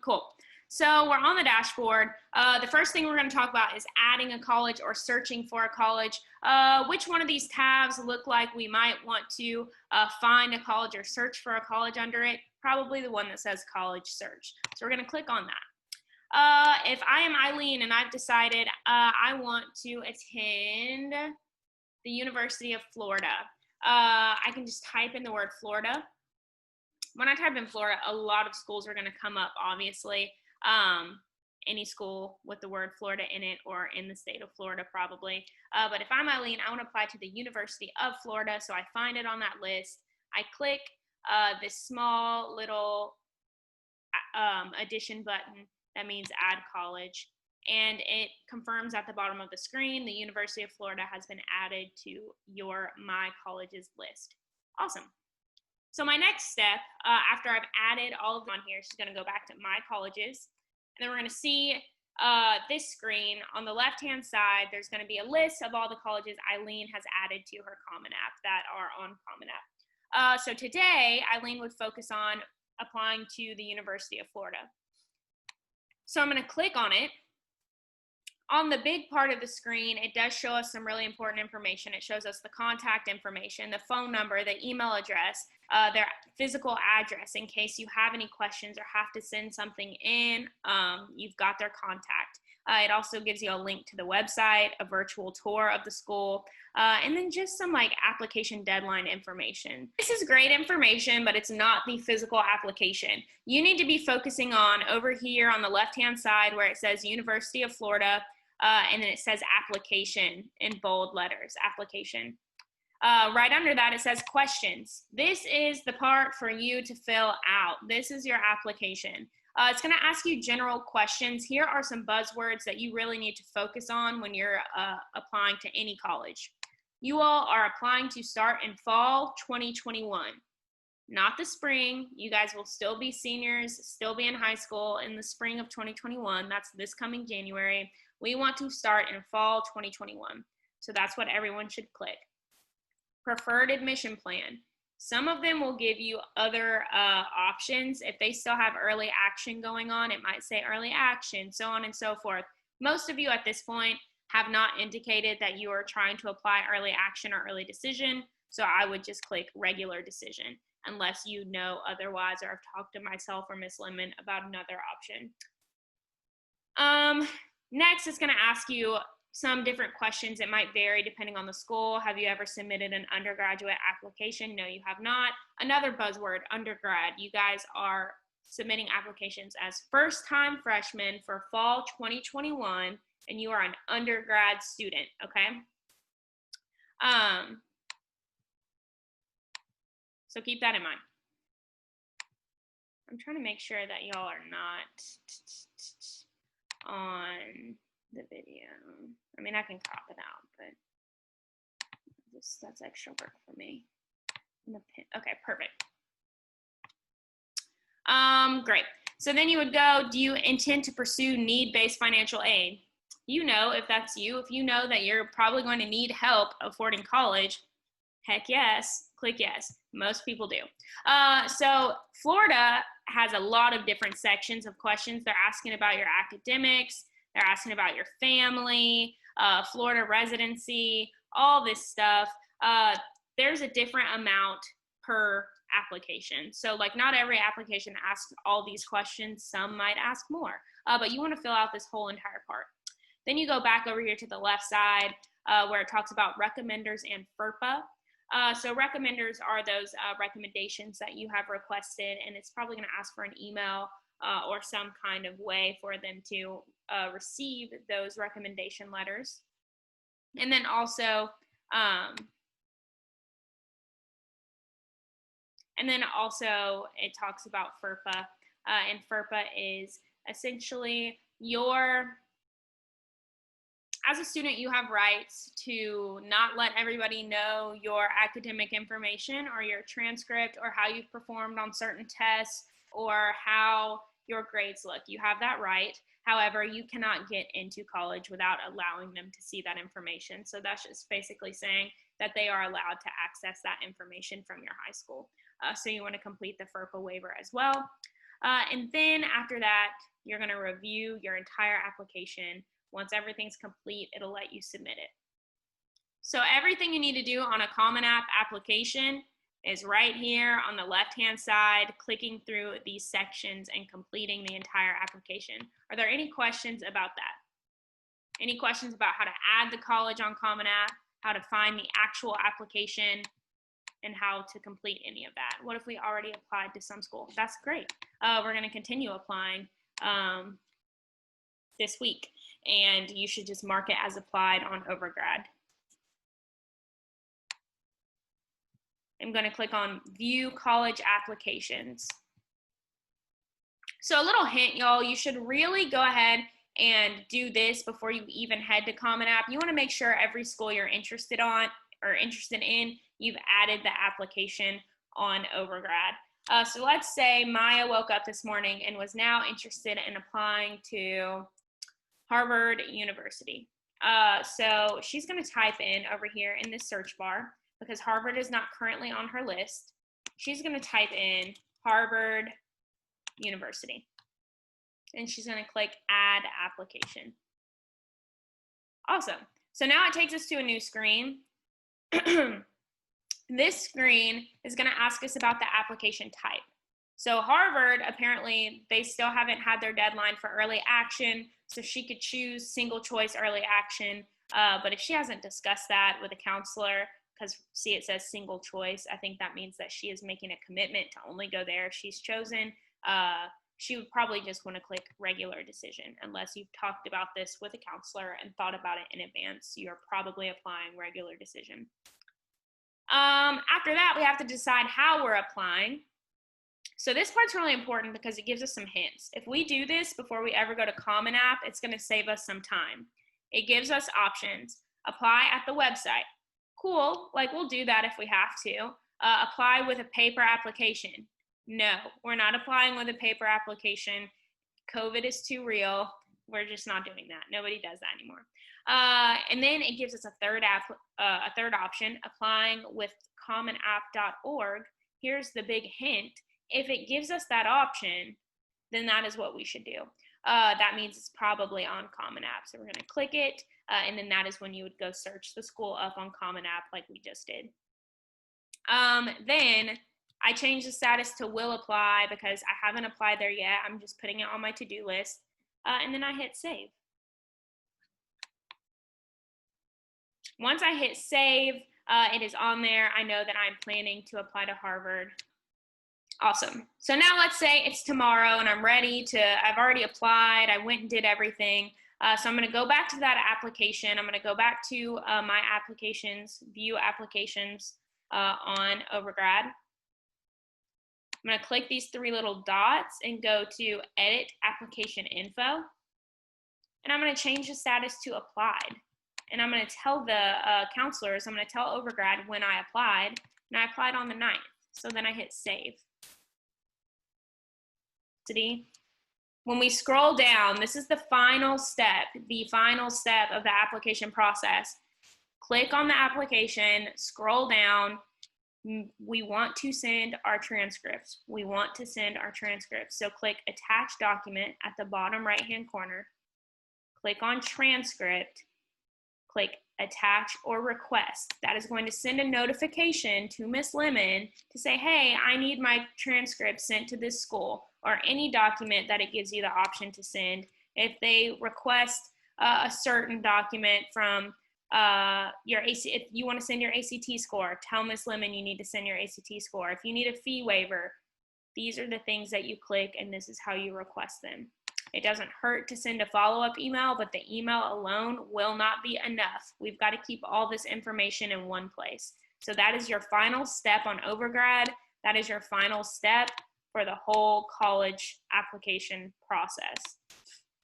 Cool. So we're on the dashboard. The first thing we're going to talk about is adding a college or searching for a college. Which one of these tabs look like we might want to find a college or search for a college under it? Probably the one that says college search. So we're going to click on that. If I am Eileen and I've decided I want to attend the University of Florida, I can just type in the word Florida. When I type in Florida, a lot of schools are going to come up, obviously. Any school with the word Florida in it or in the state of Florida probably. But if I'm Eileen, I want to apply to the University of Florida, so I find it on that list. I click this small little addition button that means add college, and it confirms at the bottom of the screen the University of Florida has been added to your My Colleges list. Awesome. So my next step, after I've added all of them on here, she's going to go back to My Colleges, and then we're going to see this screen. On the left-hand side, there's going to be a list of all the colleges Eileen has added to her Common App that are on Common App. So today, Eileen would focus on applying to the University of Florida. So I'm going to click on it. On the big part of the screen, it does show us some really important information. It shows us the contact information, the phone number, the email address, their physical address in case you have any questions or have to send something in, you've got their contact. It also gives you a link to the website, a virtual tour of the school, and then just some like application deadline information. This is great information, but it's not the physical application. You need to be focusing on over here on the left-hand side where it says University of Florida, and then it says application in bold letters, application. Right under that, it says questions. This is the part for you to fill out. This is your application. It's going to ask you general questions. Here are some buzzwords that you really need to focus on when you're applying to any college. You all are applying to start in fall 2021, not the spring. You guys will still be seniors, still be in high school in the spring of 2021. That's this coming January. We want to start in fall 2021. So that's what everyone should click. Preferred admission plan. Some of them will give you other options. If they still have early action going on, it might say early action, so on and so forth. Most of you at this point have not indicated that you are trying to apply early action or early decision, so I would just click regular decision unless you know otherwise or have talked to myself or Miss Lemon about another option. Next, it's going to ask you some different questions. It might vary depending on the school. Have you ever submitted an undergraduate application? No, you have not. Another buzzword, undergrad. You guys are submitting applications as first-time freshmen for fall 2021, and you are an undergrad student, okay? So keep that in mind. I'm trying to make sure that y'all are not on the video. I mean, I can crop it out, but that's extra work for me. Okay, perfect. Great. So then you would go, do you intend to pursue need-based financial aid? You know, if that's you, if you know that you're probably going to need help affording college, heck yes, click yes. Most people do. So Florida has a lot of different sections of questions. They're asking about your academics, they're asking about your family, Florida residency, all this stuff. There's a different amount per application. So like not every application asks all these questions. Some might ask more, but you want to fill out this whole entire part. Then you go back over here to the left side where it talks about recommenders and FERPA. So recommenders are those recommendations that you have requested, and it's probably going to ask for an email or some kind of way for them to receive those recommendation letters. And then also, it talks about FERPA, and FERPA is essentially as a student, you have rights to not let everybody know your academic information or your transcript or how you've performed on certain tests or how your grades look. You have that right. However, you cannot get into college without allowing them to see that information. So that's just basically saying that they are allowed to access that information from your high school. So you want to complete the FERPA waiver as well. And then after that, you're going to review your entire application. Once everything's complete, it'll let you submit it. So everything you need to do on a Common App application is right here on the left-hand side, clicking through these sections and completing the entire application. Are there any questions about that? Any questions about how to add the college on Common App, how to find the actual application, and how to complete any of that? What if we already applied to some school? That's great. We're going to continue applying this week, and you should just mark it as applied on OverGrad. I'm going to click on View College Applications. So a little hint, y'all, you should really go ahead and do this before you even head to Common App. You want to make sure every school you're interested in, you've added the application on OverGrad. So let's say Maya woke up this morning and was now interested in applying to Harvard University. So she's going to type in over here in this search bar, because Harvard is not currently on her list. She's going to type in Harvard University. And she's going to click Add Application. Awesome. So now it takes us to a new screen. This screen is going to ask us about the application type. So Harvard, apparently, they still haven't had their deadline for early action, so she could choose single choice early action. But if she hasn't discussed that with a counselor, because see, it says single choice, I think that means that she is making a commitment to only go there if she's chosen. She would probably just want to click regular decision. Unless you've talked about this with a counselor and thought about it in advance, you're probably applying regular decision. After that, we have to decide how we're applying. So this part's really important because it gives us some hints. If we do this before we ever go to Common App, it's going to save us some time. It gives us options. Apply at the website. Cool, like we'll do that if we have to. Apply with a paper application. No, we're not applying with a paper application. COVID is too real. We're just not doing that. Nobody does that anymore. And then it gives us a third option, applying with commonapp.org. Here's the big hint. If it gives us that option, then that is what we should do. That means it's probably on Common App. So we're going to click it, and then that is when you would go search the school up on Common App like we just did. Then I changed the status to will apply because I haven't applied there yet. I'm just putting it on my to-do list, and then I hit save. Once I hit save, it is on there. I know that I'm planning to apply to Harvard. Awesome. So now let's say it's tomorrow and I'm ready to, I've already applied. I went and did everything. So I'm going to go back to that application. I'm going to go back to my applications, view applications on OverGrad. I'm going to click these three little dots and go to edit application info. And I'm going to change the status to applied. And I'm going to tell the counselors, I'm going to tell OverGrad when I applied, and I applied on the 9th. So then I hit save. When we scroll down, this is the final step of the application process. Click on the application, scroll down. We want to send our transcripts. So click attach document at the bottom right-hand corner. Click on transcript. Click attach or request. That is going to send a notification to Ms. Lemon to say, hey, I need my transcript sent to this school, or any document that it gives you the option to send. If they request a certain document from your ACT, if you want to send your ACT score, tell Ms. Lemon you need to send your ACT score. If you need a fee waiver, these are the things that you click, and this is how you request them. It doesn't hurt to send a follow-up email, but the email alone will not be enough. We've got to keep all this information in one place. So that is your final step on OverGrad. That is your final step for the whole college application process.